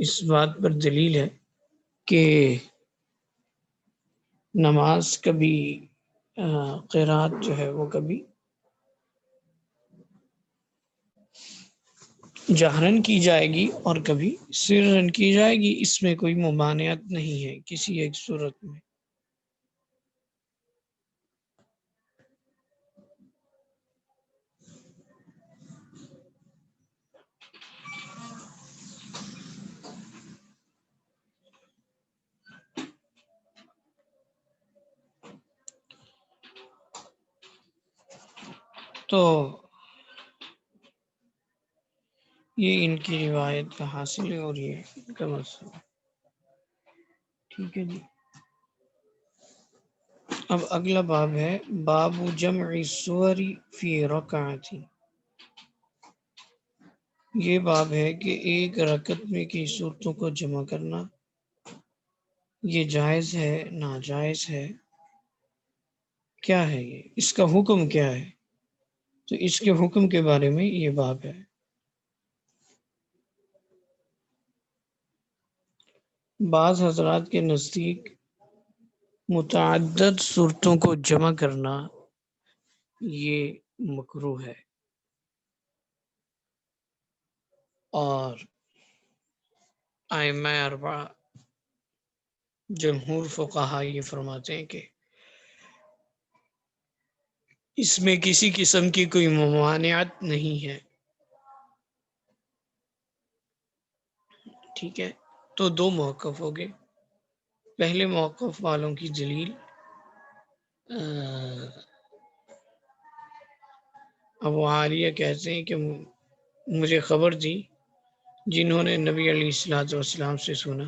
اس بات پر دلیل ہے کہ نماز کبھی قرات جو ہے وہ کبھی جہرن کی جائے گی اور کبھی سرن کی جائے گی، اس میں کوئی ممانعت نہیں ہے کسی ایک صورت میں۔ تو یہ ان کی روایت کا حاصل ہے اور یہ ان کا مسئلہ، ٹھیک ہے جی۔ اب اگلا باب ہے باب جمع السور فی رکعت۔ یہ باب ہے کہ ایک رکعت میں کی صورتوں کو جمع کرنا یہ جائز ہے ناجائز ہے، کیا ہے یہ، اس کا حکم کیا ہے؟ تو اس کے حکم کے بارے میں یہ باب ہے۔ بعض حضرات کے نزدیک متعدد صورتوں کو جمع کرنا یہ مکروہ ہے، اور ائمہ اربعہ جمہور فقہا یہ فرماتے ہیں کہ اس میں کسی قسم کی کوئی ممانعت نہیں ہے، ٹھیک ہے۔ تو دو موقف ہو گئے۔ پہلے موقف والوں کی دلیل ابو عالیہ کہتے ہیں کہ مجھے خبر دی جنہوں نے نبی علیہ الصلوۃ والسلام سے سنا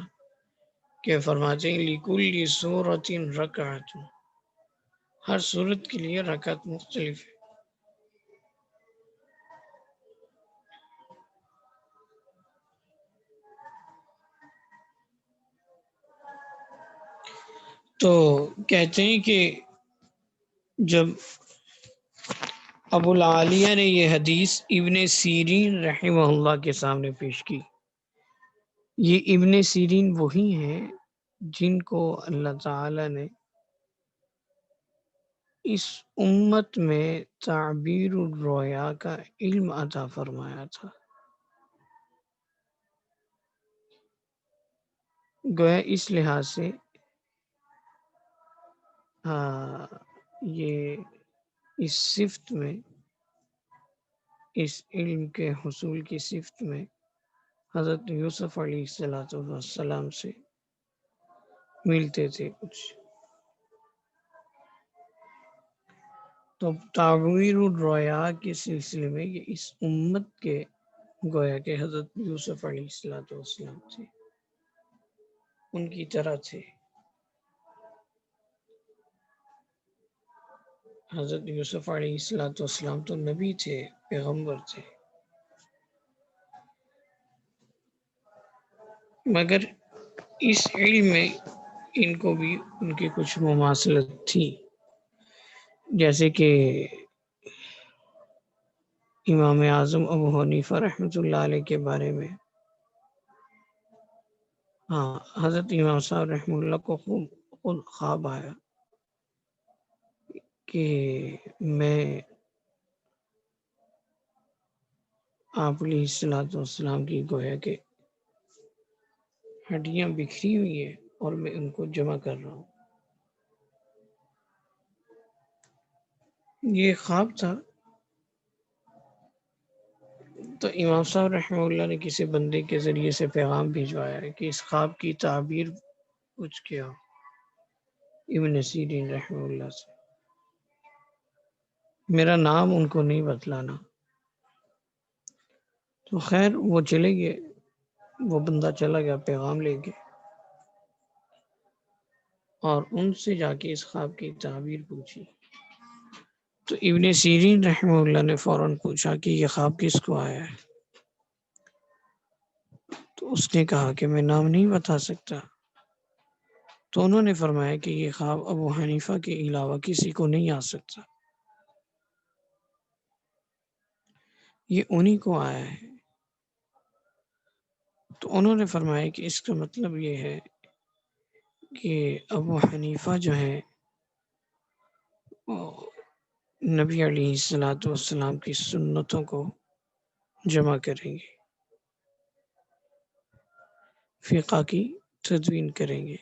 کہ فرماتے ہیں لِكُلِّ سُورَةٍ رَكَعَةٌ، ہر صورت کے لیے رکعت مختلف ہے۔ تو کہتے ہیں کہ جب ابو العالیہ نے یہ حدیث ابن سیرین رحمہ اللہ کے سامنے پیش کی، یہ ابن سیرین وہی ہیں جن کو اللہ تعالی نے اس امت میں تعبیر الرؤیا کا علم عطا فرمایا تھا۔ گویا اس لحاظ سے یہ اس صفت میں، اس علم کے حصول کی صفت میں حضرت یوسف علیہ السلام سے ملتے تھے کچھ۔ تو تعبیر الرؤیا کے سلسلے میں یہ اس امت کے گویا کہ حضرت یوسف علیہ السلام تھے، ان کی طرح تھے۔ حضرت یوسف علیہ السلام تو نبی تھے، پیغمبر تھے، مگر اس علم میں ان کو بھی ان کی کچھ مماثلت تھی، جیسے کہ امام اعظم ابو حنیفہ رحمۃ اللہ علیہ کے بارے میں حضرت امام صاحب رحمہ اللہ کو خود خواب آیا کہ میں آپ علیہ السلام کی گویا کہ ہڈیاں بکھری ہوئی ہیں اور میں ان کو جمع کر رہا ہوں۔ یہ خواب تھا، تو امام صاحب رحمہ اللہ نے کسی بندے کے ذریعے سے پیغام بھیجوایا ہے کہ اس خواب کی تعبیر کچھ کیا ابن سیرین رحمہ اللہ سے، میرا نام ان کو نہیں بتلانا۔ تو خیر وہ چلے گئے، وہ بندہ چلا گیا پیغام لے کے، اور ان سے جا کے اس خواب کی تعبیر پوچھی۔ تو ابن سیرین رحمہ اللہ نے فوراً پوچھا کہ یہ خواب کس کو آیا ہے؟ تو اس نے کہا کہ میں نام نہیں بتا سکتا۔ تو انہوں نے فرمایا کہ یہ خواب ابو حنیفہ کے علاوہ کسی کو نہیں آ سکتا، یہ انہی کو آیا ہے۔ تو انہوں نے فرمایا کہ اس کا مطلب یہ ہے کہ ابو حنیفہ جو ہے نبی علیہ الصلوۃ والسلام کی سنتوں کو جمع کریں گے، فقہ کی تدوین کریں گے۔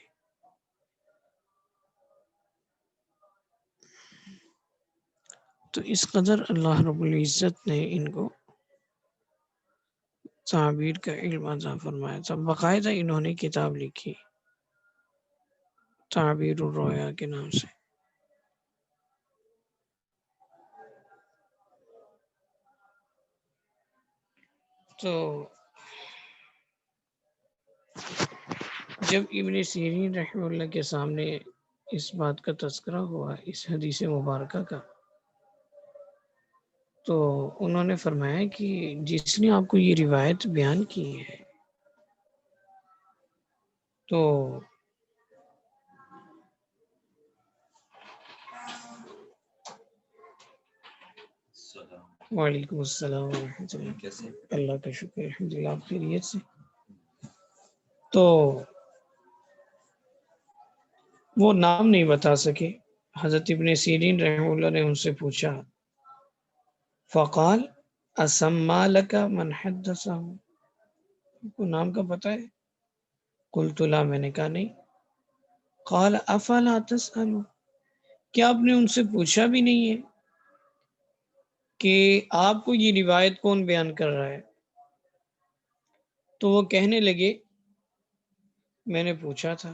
تو اس قدر اللہ رب العزت نے ان کو تعبیر کا علم عطا فرمایا تھا۔ باقاعدہ انہوں نے کتاب لکھی تعبیر الرؤیا کے نام سے۔ تو جب ابن سیرین رحمہ اللہ کے سامنے اس بات کا تذکرہ ہوا، اس حدیث مبارکہ کا، تو انہوں نے فرمایا کہ جس نے آپ کو یہ روایت بیان کی ہے تو وعلیکم السلام ورحمۃ اللہ، کیسے؟ اللہ کا شکر الحمدللہ، آپ خیریت سے؟ تو وہ نام نہیں بتا سکے۔ حضرت ابن سیرین رحمہ اللہ نے ان سے پوچھا، فقال اسما لک من حدثہ، کو نام کا پتہ ہے؟ قلت لا، میں نے کہا نہیں۔ قال افلا تسأل، کیا آپ نے ان سے پوچھا بھی نہیں ہے کہ آپ کو یہ روایت کون بیان کر رہا ہے؟ تو وہ کہنے لگے میں نے پوچھا تھا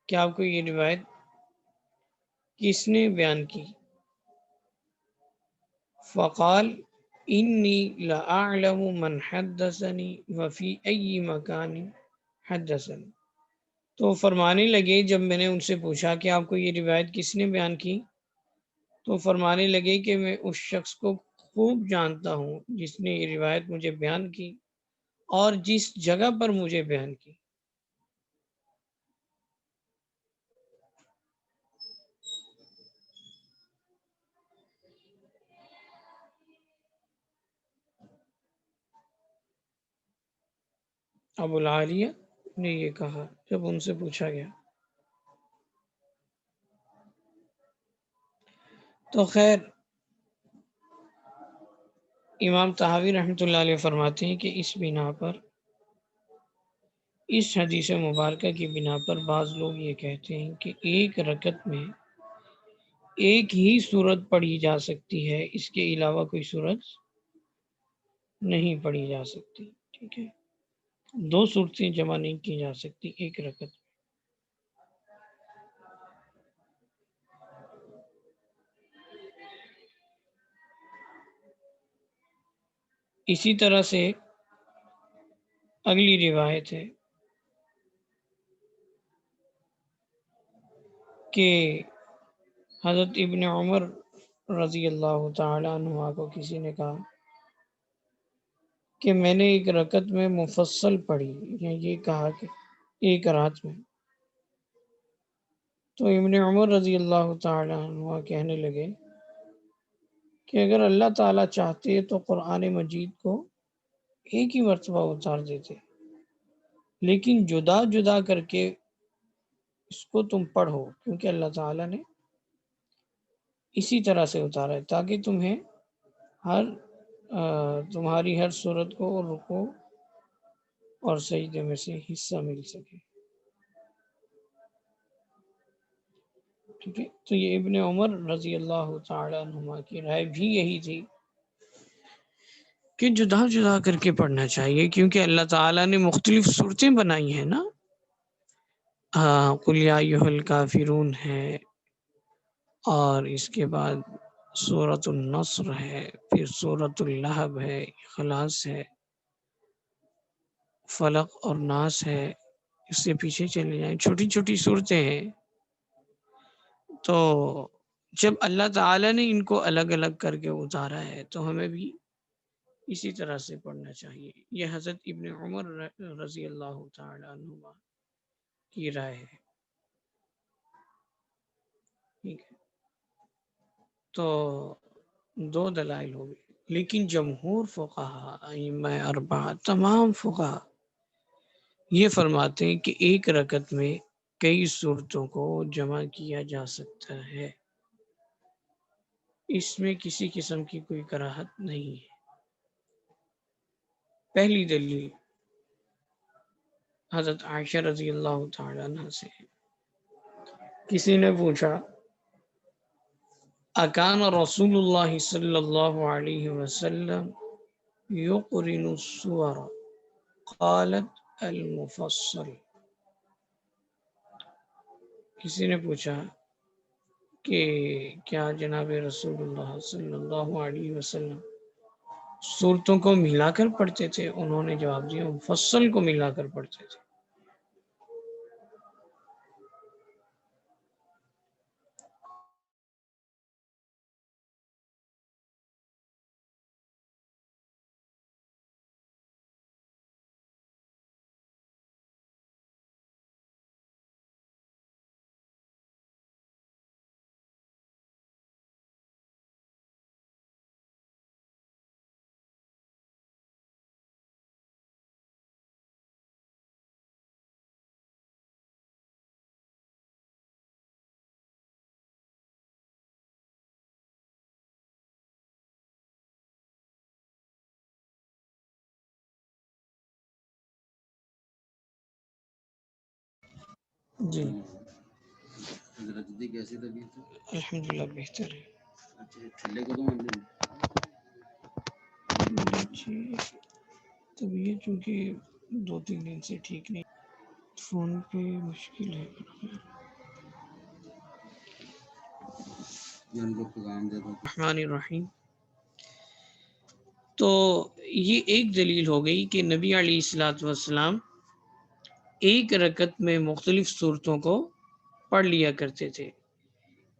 کہ آپ کو یہ روایت کس نے بیان کی؟ فقال انی لاعلم من حدثنی وفی ای مکان حدثنی، تو فرمانے لگے جب میں نے ان سے پوچھا کہ آپ کو یہ روایت کس نے بیان کی، تو فرمانے لگے کہ میں اس شخص کو خوب جانتا ہوں جس نے یہ روایت مجھے بیان کی اور جس جگہ پر مجھے بیان کی۔ ابو العالیہ نے یہ کہا جب ان سے پوچھا گیا۔ تو خیر امام طحاوی رحمۃ اللہ علیہ فرماتے ہیں کہ اس بنا پر، اس حدیث مبارکہ کی بنا پر بعض لوگ یہ کہتے ہیں کہ ایک رکعت میں ایک ہی سورت پڑھی جا سکتی ہے، اس کے علاوہ کوئی سورت نہیں پڑھی جا سکتی، ٹھیک ہے؟ دو صورتیں جمع نہیں کی جا سکتی ایک رکعت میں۔ اسی طرح سے اگلی روایت ہے کہ حضرت ابن عمر رضی اللہ تعالی عنہ کو کسی نے کہا کہ میں نے ایک رکعت میں مفصل پڑھی، یا یہ کہا کہ ایک رات میں، تو ابن عمر رضی اللہ تعالی عنہ کہنے لگے کہ اگر اللہ تعالیٰ چاہتے تو قرآن مجید کو ایک ہی مرتبہ اتار دیتے، لیکن جدا جدا کر کے اس کو تم پڑھو، کیونکہ اللہ تعالیٰ نے اسی طرح سے اتارا ہے تاکہ تمہیں تمہاری ہر صورت کو رکوع اور سجدے میں سے حصہ مل سکے، ٹھیک ہے؟ تو یہ ابن عمر رضی اللہ تعالی عنہما کی رائے بھی یہی تھی کہ جدا جدا کر کے پڑھنا چاہیے، کیونکہ اللہ تعالیٰ نے مختلف صورتیں بنائی ہیں نا۔ قل یا ایھا الکافرون ہے، اور اس کے بعد سورۃ النصر ہے، پھر سورۃ اللہب ہے، اخلاص ہے، فلق اور ناس ہے، اس سے پیچھے چلے جائیں، چھوٹی چھوٹی صورتیں ہیں۔ تو جب اللہ تعالیٰ نے ان کو الگ الگ کر کے اتارا ہے تو ہمیں بھی اسی طرح سے پڑھنا چاہیے۔ یہ حضرت ابن عمر رضی اللہ تعالی عنہ کی رائے ہے، ٹھیک ہے؟ تو دو دلائل ہو گئے، لیکن جمہور فقہا ائمہ اربعہ تمام فقہا یہ فرماتے ہیں کہ ایک رکعت میں کئی صورتوں کو جمع کیا جا سکتا ہے، اس میں کسی قسم کی کوئی کراہت نہیں ہے۔ پہلی دلیل حضرت عائشہ رضی اللہ تعالی عنہ سے کسی نے پوچھا اکان رسول اللہ صلی اللہ علیہ وسلم یقرن السور قالت المفصل، کسی نے پوچھا کہ کیا جناب رسول اللہ صلی اللہ علیہ وسلم صورتوں کو ملا کر پڑھتے تھے؟ انہوں نے جواب دیا مفصل کو ملا کر پڑھتے تھے۔ جی الحمدللہ بہتر ہے۔ طبیعت چونکہ 2-3 دن سے ٹھیک نہیں، فون پہ مشکل ہے۔ الرحمن الرحیم، تو یہ ایک دلیل ہو گئی کہ نبی علیہ الصلوۃ والسلام ایک رکعت میں مختلف صورتوں کو پڑھ لیا کرتے تھے۔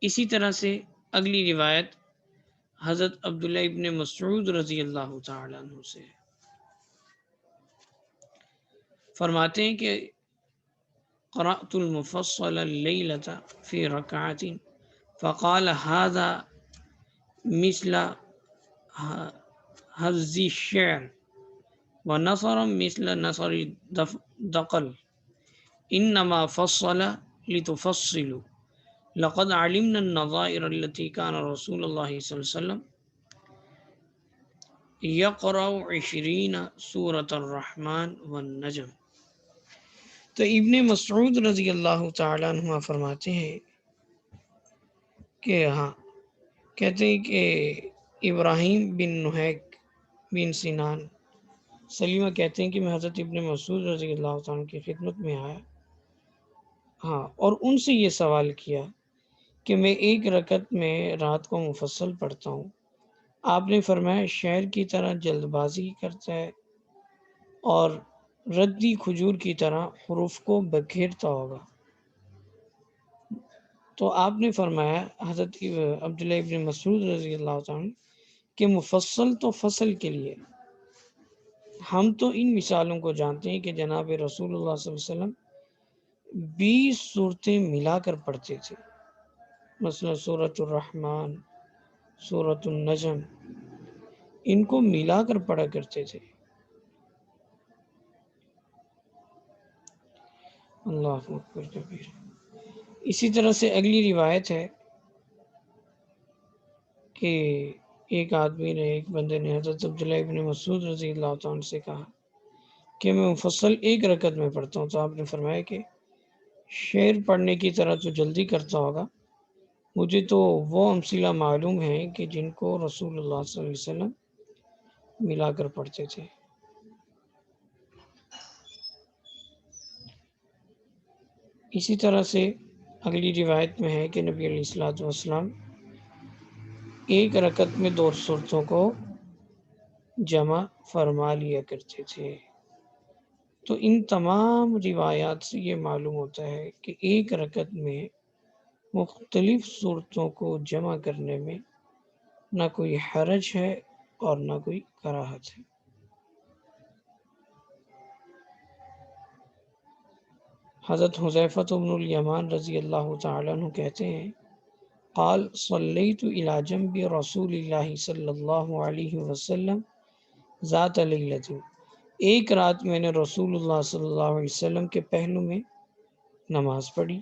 اسی طرح سے اگلی روایت حضرت عبداللہ ابن مسعود رضی اللہ تعالیٰ عنہ سے فرماتے ہیں کہ قرأت المفصل اللیلۃ فی رکعۃ فقال هذا مثل حظ الشعر ونصرا مثل نصر الدقل انما فصل لتفصلوا لقد علمنا النظائر التي كان رسول الله صلی اللہ علیہ وسلم یقرأ 20 سورة الرحمن والنجم۔ تو ابن مسعود رضی اللہ تعالیٰ عنہ فرماتے ہیں کہ کہتے ہیں کہ ابراہیم بن نہیک بن سنان سلیمہ کہتے ہیں کہ میں حضرت ابن مسعود رضی اللہ تعالیٰ عنہ کی خدمت میں آیا اور ان سے یہ سوال کیا کہ میں ایک رکعت میں رات کو مفصل پڑھتا ہوں، آپ نے فرمایا شعر کی طرح جلد بازی کرتا ہے اور ردی کھجور کی طرح حروف کو بکھیرتا ہوگا۔ تو آپ نے فرمایا حضرت عبداللہ ابن مسعود رضی اللہ عنہ کہ مفصل تو فصل کے لیے، ہم تو ان مثالوں کو جانتے ہیں کہ جناب رسول اللہ صلی اللہ علیہ وسلم 20 صورتیں ملا کر پڑھتے تھے، مثلا سورۃ الرحمن، سورۃ النجم، ان کو ملا کر پڑھا کرتے تھے۔ اللہ اکبر کبیر۔ اسی طرح سے اگلی روایت ہے کہ ایک آدمی نے، ایک بندے نے حضرت عبداللہ ابن مسعود رضی اللہ عنہ سے کہا کہ میں مفصل ایک رکعت میں پڑھتا ہوں، تو آپ نے فرمایا کہ شعر پڑھنے کی طرح تو جلدی کرتا ہوگا، مجھے تو وہ امثلہ معلوم ہیں کہ جن کو رسول اللہ صلی اللہ علیہ وسلم ملا کر پڑھتے تھے۔ اسی طرح سے اگلی روایت میں ہے کہ نبی علیہ الصلوۃ والسلام ایک رکعت میں 2 صورتوں کو جمع فرما لیا کرتے تھے۔ تو ان تمام روایات سے یہ معلوم ہوتا ہے کہ ایک رکعت میں مختلف صورتوں کو جمع کرنے میں نہ کوئی حرج ہے اور نہ کوئی کراہت ہے۔ حضرت حذیفہ بن الیمان رضی اللہ تعالیٰ عنہ کہتے ہیں قال صلیت الی جنب رسول اللہ صلی اللہ علیہ وسلم ذات لیلۃ، ایک رات میں نے رسول اللہ صلی اللہ علیہ وسلم کے پہلو میں نماز پڑھی،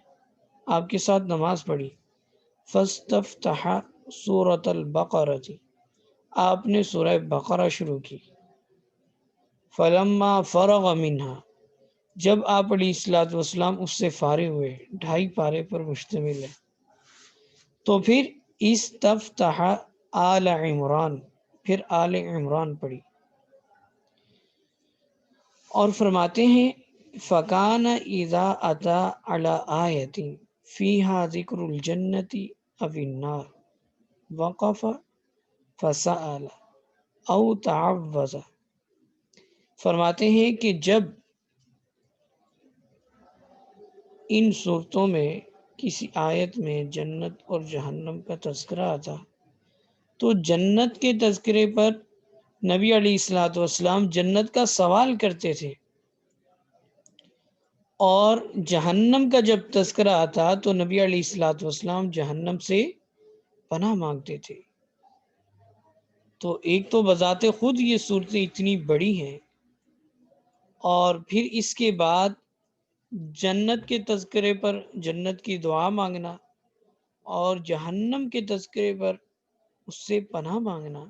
آپ کے ساتھ نماز پڑھی۔ فاستفتح سورۃ البقرہ، آپ نے سورہ بقرہ شروع کی۔ فلما فرغ منہا، جب آپ علیہ الصلوۃ والسلام اس سے فارغ ہوئے، 2.5 پارے پر مشتمل ہے، تو پھر استفتح آل عمران، پھر آل عمران پڑھی، اور فرماتے ہیں فَكَانَ إِذَا أَتَى عَلَىٰ آيَةٍ فِيهَا ذِكْرُ الْجَنَّةِ أَوِ النَّارِ وَقَفَ فَسَأَلَ أَوْ تَعَوَّذَ۔ فرماتے ہیں کہ جب ان صورتوں میں کسی آیت میں جنت اور جہنم کا تذکرہ آتا تو جنت کے تذکرے پر نبی علیہ الصلوۃ والسلام جنت کا سوال کرتے تھے، اور جہنم کا جب تذکرہ آتا تو نبی علیہ الصلوۃ والسلام جہنم سے پناہ مانگتے تھے۔ تو ایک تو بذات خود یہ صورتیں اتنی بڑی ہیں، اور پھر اس کے بعد جنت کے تذکرے پر جنت کی دعا مانگنا اور جہنم کے تذکرے پر اس سے پناہ مانگنا،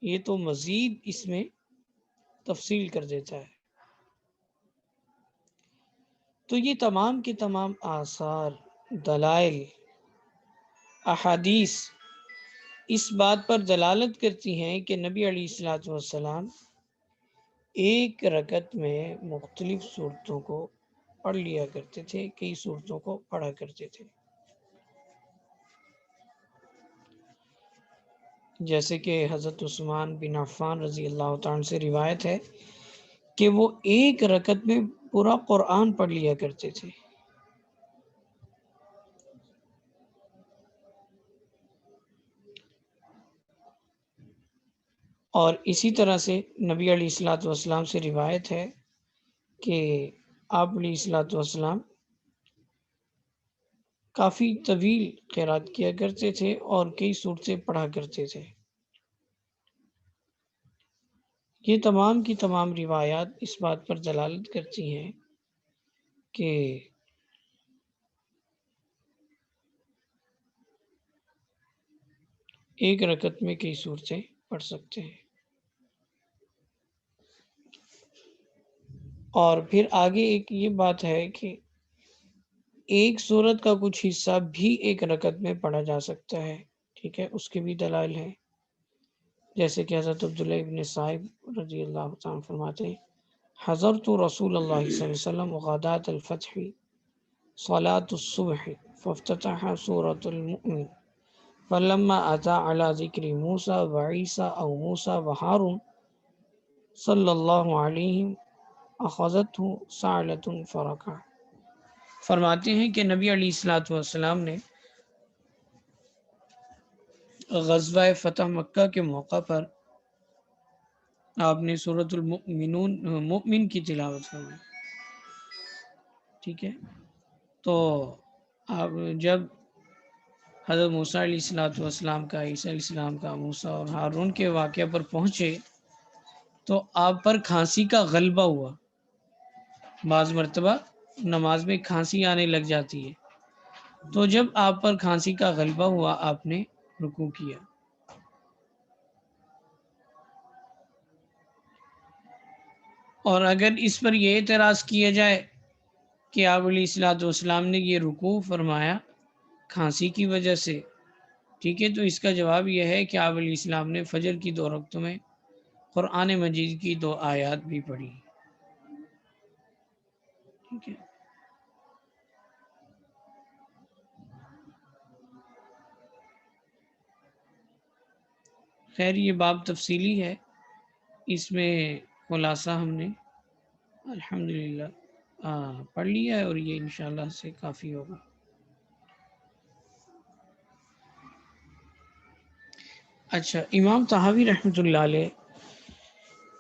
یہ تو مزید اس میں تفصیل کر دیتا ہے۔ تو یہ تمام کے تمام آثار، دلائل، احادیث اس بات پر دلالت کرتی ہیں کہ نبی علیہ الصلوۃ والسلام ایک رکعت میں مختلف صورتوں کو پڑھ لیا کرتے تھے، کئی صورتوں کو پڑھا کرتے تھے، جیسے کہ حضرت عثمان بن عفان رضی اللہ تعالیٰ سے روایت ہے کہ وہ ایک رکعت میں پورا قرآن پڑھ لیا کرتے تھے۔ اور اسی طرح سے نبی علیہ الصلوۃ والسلام سے روایت ہے کہ آپ علیہ الصلوۃ والسلام کافی طویل قرات کیا کرتے تھے اور کئی صورتیں پڑھا کرتے تھے۔ یہ تمام کی تمام روایات اس بات پر دلالت کرتی ہیں کہ ایک رکعت میں کئی صورتیں پڑھ سکتے ہیں۔ اور پھر آگے ایک یہ بات ہے کہ ایک صورت کا کچھ حصہ بھی ایک رکعت میں پڑھا جا سکتا ہے، ٹھیک ہے، اس کے بھی دلائل ہیں، جیسے کہ حضرت عبداللہ ابن صائب رضی اللہ عنہ فرماتے ہیں حضرت رسول اللہ صلی اللہ علیہ وسلم غداة الفتح صلاة الصبح فافتتح سورة المؤمن فلما أتى على ذكر موسى وعيسى أو موسى وهارون صلی اللہ علیہ اخذته سعلة فرکع۔ فرماتے ہیں کہ نبی علیہ الصلوۃ والسلام نے غزوہ فتح مکہ کے موقع پر آپ نے سورۃ المؤمن کی تلاوت فرمائی، ٹھیک ہے۔ تو آپ جب حضرت موسیٰ علیہ الصلوۃ والسلام کا، عیسیٰ علیہ السلام کا، موسیٰ اور ہارون کے واقعہ پر پہنچے تو آپ پر کھانسی کا غلبہ ہوا۔ بعض مرتبہ نماز میں کھانسی آنے لگ جاتی ہے، تو جب آپ پر کھانسی کا غلبہ ہوا آپ نے رکوع کیا۔ اور اگر اس پر یہ اعتراض کیا جائے کہ آپ علیہ الصلوۃ والسلام نے یہ رکوع فرمایا کھانسی کی وجہ سے، ٹھیک ہے، تو اس کا جواب یہ ہے کہ آپ علیہ السلام نے فجر کی 2 رکعتوں میں قرآن مجید کی 2 آیات بھی پڑھی، ٹھیک ہے۔ خیر یہ باب تفصیلی ہے، اس میں خلاصہ ہم نے الحمدللہ پڑھ لیا ہے، اور یہ انشاءاللہ سے کافی ہوگا۔ اچھا، امام طحاوی رحمۃ اللہ علیہ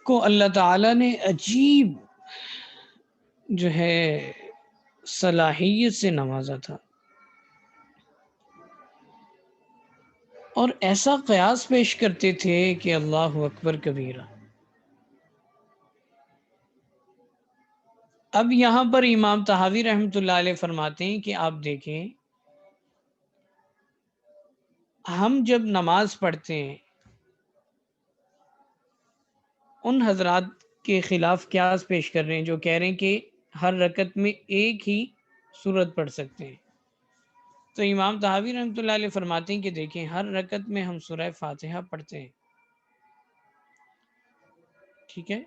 کو اللہ تعالیٰ نے عجیب جو ہے صلاحیت سے نوازا تھا۔ اور ایسا قیاس پیش کرتے تھے کہ اللہ اکبر کبیرہ۔ اب یہاں پر امام طحاوی رحمۃ اللہ علیہ فرماتے ہیں کہ آپ دیکھیں، ہم جب نماز پڑھتے ہیں ان حضرات کے خلاف قیاس پیش کر رہے ہیں جو کہہ رہے ہیں کہ ہر رکعت میں ایک ہی سورت پڑھ سکتے ہیں۔ تو امام طحاوی رحمۃ اللہ علیہ فرماتے ہیں کہ دیکھیں، ہر رکعت میں ہم سورہ فاتحہ پڑھتے ہیں، ٹھیک ہے،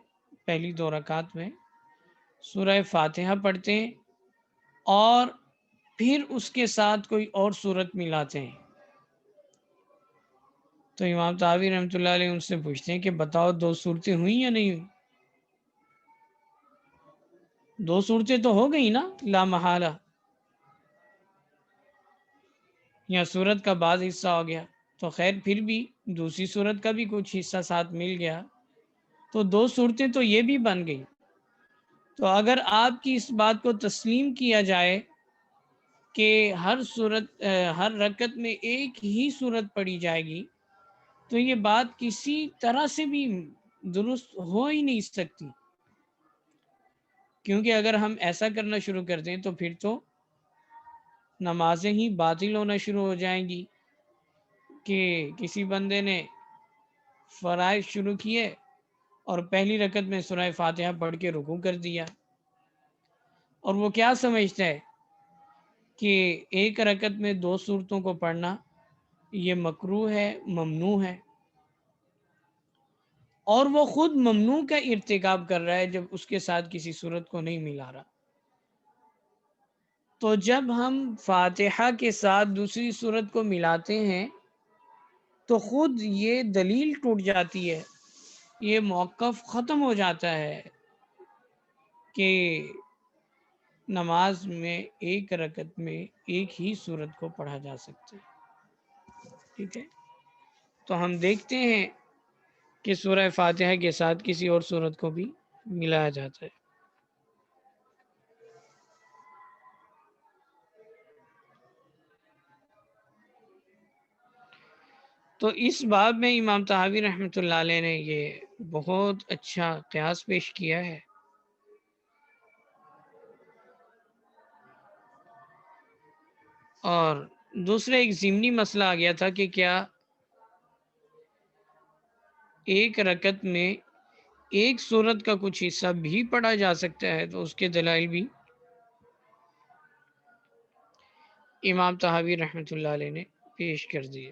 پہلی 2 رکعت میں سورہ فاتحہ پڑھتے ہیں اور پھر اس کے ساتھ کوئی اور سورت ملاتے ہیں۔ تو امام طحاوی رحمۃ اللہ علیہ ان سے پوچھتے ہیں کہ بتاؤ 2 صورتیں ہوئیں یا نہیں ہوئی؟ 2 صورتیں تو ہو گئی نا لا محالہ، یا سورت کا بعض حصہ ہو گیا، تو خیر پھر بھی دوسری سورت کا بھی کچھ حصہ ساتھ مل گیا، تو 2 صورتیں تو یہ بھی بن گئی۔ تو اگر آپ کی اس بات کو تسلیم کیا جائے کہ ہر رکعت میں ایک ہی سورت پڑھی جائے گی، تو یہ بات کسی طرح سے بھی درست ہو ہی نہیں سکتی، کیونکہ اگر ہم ایسا کرنا شروع کر دیں تو پھر تو نمازیں ہی باطل ہونا شروع ہو جائیں گی کہ کسی بندے نے فرائض شروع کیے اور پہلی رکعت میں سورہ فاتحہ پڑھ کے رکوع کر دیا، اور وہ کیا سمجھتا ہے کہ ایک رکعت میں 2 صورتوں کو پڑھنا یہ مکروہ ہے، ممنوع ہے، اور وہ خود ممنوع کا ارتکاب کر رہا ہے جب اس کے ساتھ کسی صورت کو نہیں ملا رہا۔ تو جب ہم فاتحہ کے ساتھ دوسری صورت کو ملاتے ہیں تو خود یہ دلیل ٹوٹ جاتی ہے، یہ موقف ختم ہو جاتا ہے کہ نماز میں ایک رکعت میں ایک ہی صورت کو پڑھا جا سکتا ہے، ٹھیک ہے۔ تو ہم دیکھتے ہیں کہ سورہ فاتحہ کے ساتھ کسی اور صورت کو بھی ملایا جاتا ہے۔ تو اس باب میں امام طحاوی رحمۃ اللہ علیہ نے یہ بہت اچھا قیاس پیش کیا ہے۔ اور دوسرا ایک ضمنی مسئلہ آ گیا تھا کہ کیا ایک رکعت میں ایک سورت کا کچھ حصہ بھی پڑھا جا سکتا ہے، تو اس کے دلائل بھی امام طحاوی رحمۃ اللہ علیہ نے پیش کر دیے۔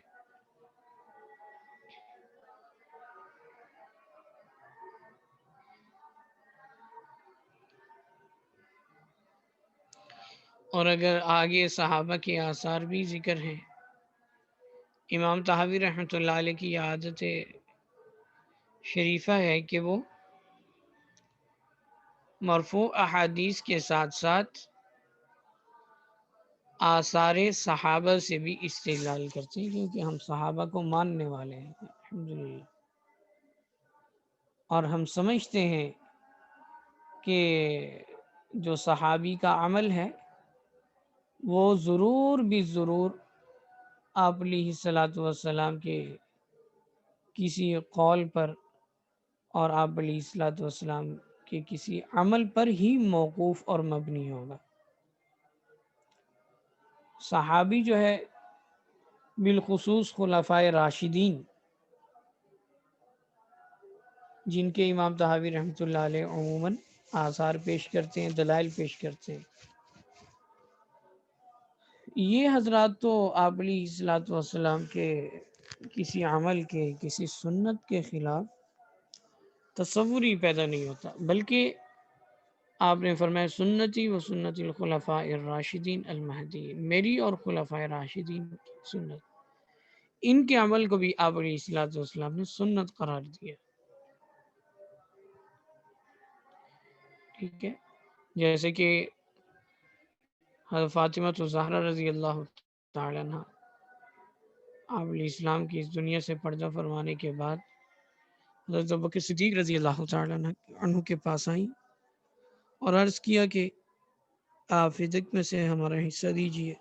اور اگر آگے صحابہ کے آثار بھی ذکر ہیں، امام طحاوی رحمۃ اللہ علیہ کی عادت شریفہ ہے کہ وہ مرفوع احادیث کے ساتھ ساتھ آثار صحابہ سے بھی استدلال کرتے ہیں، کیونکہ ہم صحابہ کو ماننے والے ہیں الحمدللہ، اور ہم سمجھتے ہیں کہ جو صحابی کا عمل ہے وہ ضرور بھی ضرور آپ علیہ الصلاۃ والسلام کے کسی قول پر اور آپ علیہ الصلاۃ والسلام کے کسی عمل پر ہی موقوف اور مبنی ہوگا۔ صحابی جو ہے بالخصوص خلفائے راشدین، جن کے امام طحاوی رحمۃ اللہ علیہ عموماً آثار پیش کرتے ہیں، دلائل پیش کرتے ہیں، یہ حضرات تو آپ علیہ الصلاۃ والسلام کے کسی عمل کے، کسی سنت کے خلاف تصور ہی پیدا نہیں ہوتا، بلکہ آپ نے فرمایا سنتی و سنت الخلفاء الراشدین المہدیین، میری اور خلفاء راشدین کی سنت، ان کے عمل کو بھی آپ علیہ الصلوۃ والسلام نے سنت قرار دیا، ٹھیک ہے۔ جیسے کہ حضرت فاطمہ الزہرا رضی اللہ تعالی عنہ آپ علیہ السلام کی اس دنیا سے پردہ فرمانے کے بعد حضرت ابوبکر صدیق رضی اللہ تعالی عنہ کے پاس آئیں اور عرض کیا کہ آپ فدق میں سے ہمارا حصہ دیجئے،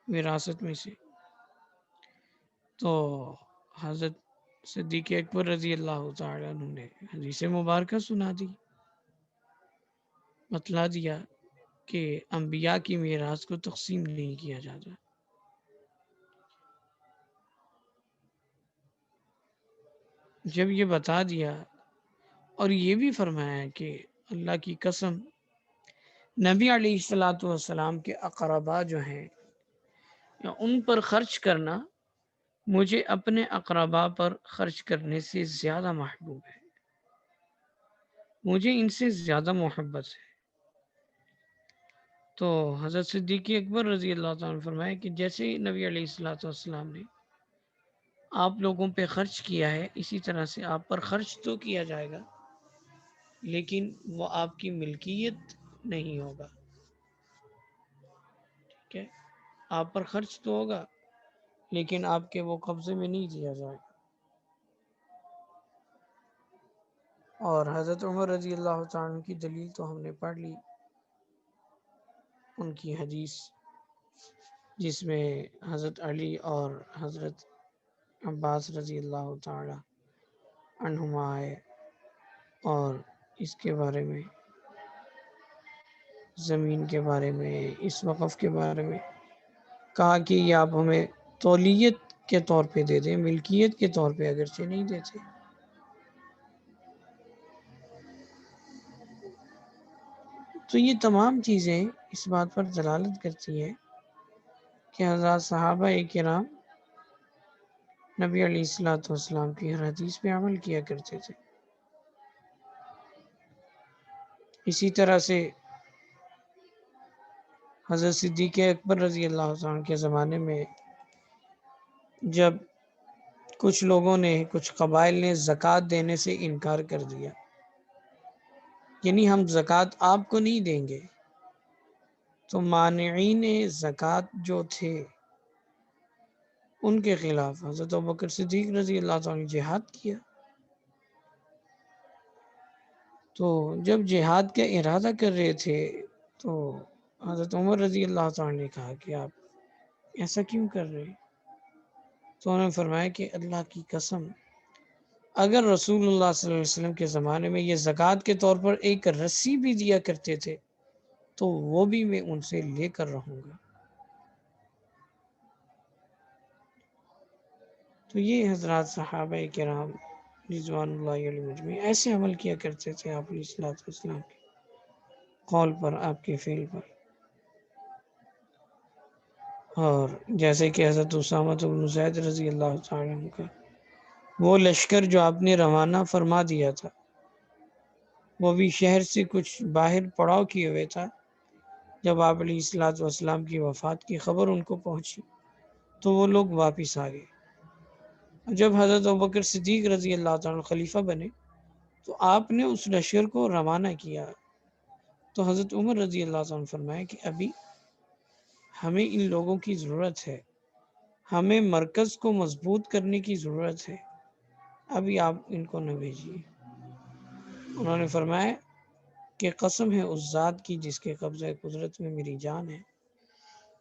وراثت میں سے۔ تو حضرت صدیق اکبر رضی اللہ تعالیٰ عنہ نے حدیث مبارکہ سنا دی، بتلا دیا کہ انبیاء کی میراث کو تقسیم نہیں کیا جاتا۔ جب یہ بتا دیا اور یہ بھی فرمایا کہ اللہ کی قسم نبی علیہ الصلوۃ والسلام کے اقربا جو ہیں یا ان پر خرچ کرنا مجھے اپنے اقربا پر خرچ کرنے سے زیادہ محبوب ہے، مجھے ان سے زیادہ محبت ہے۔ تو حضرت صدیق اکبر رضی اللہ تعالیٰ عنہ فرمایا کہ جیسے نبی علیہ الصلوۃ والسلام نے آپ لوگوں پہ خرچ کیا ہے، اسی طرح سے آپ پر خرچ تو کیا جائے گا، لیکن وہ آپ کی ملکیت نہیں ہوگا۔ ٹھیک ہے، آپ پر خرچ تو ہوگا لیکن آپ کے وہ قبضے میں نہیں دیا جائے گا۔ اور حضرت عمر رضی اللہ تعالیٰ عنہ کی دلیل تو ہم نے پڑھ لی، ان کی حدیث جس میں حضرت علی اور حضرت عباس رضی اللہ تعالی عنہما آئے اور اس کے بارے میں، زمین کے بارے میں، اس وقف کے بارے میں کہا کہ یہ آپ ہمیں تولیت کے طور پہ دے دیں، ملکیت کے طور پہ اگرچہ نہیں دیتے۔ تو یہ تمام چیزیں اس بات پر دلالت کرتی ہیں کہ حضرات صحابہ کرام نبی علیہ الصلوۃ والسلام کی ہر حدیث پہ عمل کیا کرتے تھے۔ اسی طرح سے حضرت صدیق اکبر رضی اللہ عنہ کے زمانے میں جب کچھ لوگوں نے، کچھ قبائل نے زکوٰۃ دینے سے انکار کر دیا، یعنی ہم زکوٰۃ آپ کو نہیں دیں گے، تو مانعین زکوٰۃ جو تھے ان کے خلاف حضرت ابوبکر صدیق رضی اللہ عنہ نے جہاد کیا۔ تو جب جہاد کا ارادہ کر رہے تھے تو حضرت عمر رضی اللہ عنہ نے کہا کہ آپ ایسا کیوں کر رہے ہیں؟ تو انہوں نے فرمایا کہ اللہ کی قسم اگر رسول اللہ صلی اللہ علیہ وسلم کے زمانے میں یہ زکوٰۃ کے طور پر ایک رسی بھی دیا کرتے تھے تو وہ بھی میں ان سے لے کر رہوں گا۔ تو یہ حضرات صحابہ کرام رضوان اللہ علیہ مجمعین ایسے عمل کیا کرتے تھے آپ علیہ الصلوۃ والسلام کے قول پر، آپ کے فعل پر۔ اور جیسے کہ حضرت اسامہ بن زید رضی اللہ تعالیٰ عنہ کا وہ لشکر جو آپ نے روانہ فرما دیا تھا، وہ بھی شہر سے کچھ باہر پڑاؤ کیے ہوئے تھا، جب آپ علیہ الصلوۃ والسلام کی وفات کی خبر ان کو پہنچی تو وہ لوگ واپس آ گئے۔ جب حضرت ابوبکر صدیق رضی اللہ تعالیٰ خلیفہ بنے تو آپ نے اس لشکر کو روانہ کیا، تو حضرت عمر رضی اللہ عنہ فرمایا کہ ابھی ہمیں ان لوگوں کی ضرورت ہے، ہمیں مرکز کو مضبوط کرنے کی ضرورت ہے، ابھی آپ ان کو نہ بھیجیے۔ انہوں نے فرمایا کہ قسم ہے اس ذات کی جس کے قبضہ قدرت میں میری جان ہے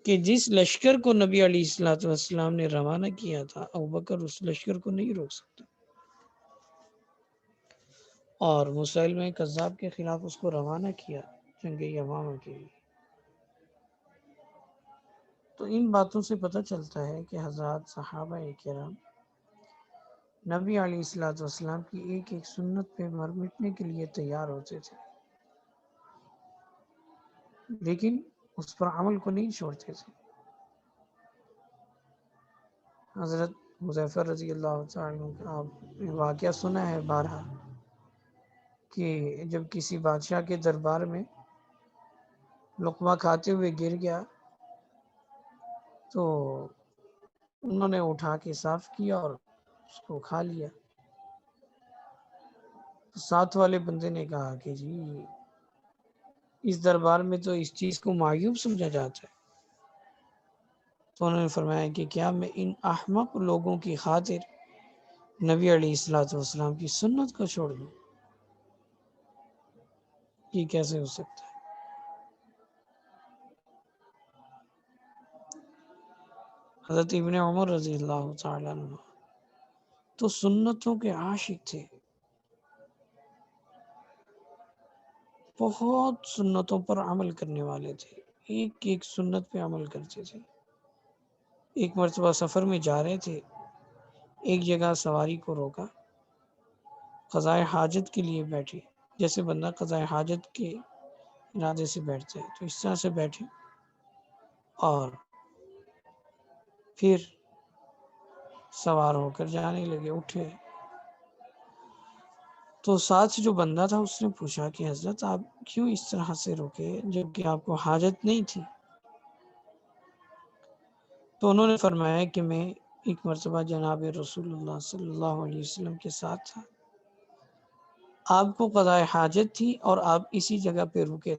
کہ جس لشکر کو نبی علیہ الصلوۃ والسلام نے روانہ کیا تھا ابوبکر اس لشکر کو نہیں روک سکتا، اور مسلمہ کذاب کے خلاف اس کو روانہ کیا جنگ یمامہ کے لیے۔ تو ان باتوں سے پتہ چلتا ہے کہ حضرات صحابہ کرام نبی علیہ الصلوۃ والسلام کی ایک ایک سنت پہ مر مٹنے کے لیے تیار ہوتے تھے، لیکن اس پر عمل کو نہیں چھوڑتے تھے۔ حضرت حذیفہ رضی اللہ تعالیٰ عنہ کا آپ نے واقعہ سنا ہے بارہا کہ جب کسی بادشاہ کے دربار میں لقمہ کھاتے ہوئے گر گیا تو انہوں نے اٹھا کے صاف کیا اور اس کو کھا لیا۔ تو ساتھ والے بندے نے کہا کہ جی اس دربار میں تو اس چیز کو معیوب سمجھا جاتا ہے۔ تو انہوں نے فرمایا کہ کیا میں ان احمق لوگوں کی خاطر نبی علیہ الصلوۃ والسلام کی سنت کو چھوڑ دوں؟ یہ کیسے ہو سکتا ہے؟ حضرت ابن عمر رضی اللہ تعالیٰ عنہ تو سنتوں کے عاشق تھے، بہت سنتوں پر عمل کرنے والے تھے، ایک ایک سنت پہ عمل کرتے تھے۔ ایک مرتبہ سفر میں جا رہے تھے، ایک جگہ سواری کو روکا، قضائے حاجت کے لیے بیٹھے، جیسے بندہ قضائے حاجت کے ارادے سے بیٹھتے ہیں تو اس طرح سے بیٹھے، اور پھر سوار ہو کر جانے لگے، اٹھے تو ساتھ جو بندہ تھا اس نے پوچھا کہ حضرت آپ کیوں اس طرح سے روکے جبکہ آپ کو حاجت نہیں تھی؟ تو انہوں نے فرمایا کہ میں ایک مرتبہ جناب رسول اللہ صلی اللہ علیہ وسلم کے ساتھ تھا، آپ کو قضائے حاجت تھی اور آپ اسی جگہ پہ رکے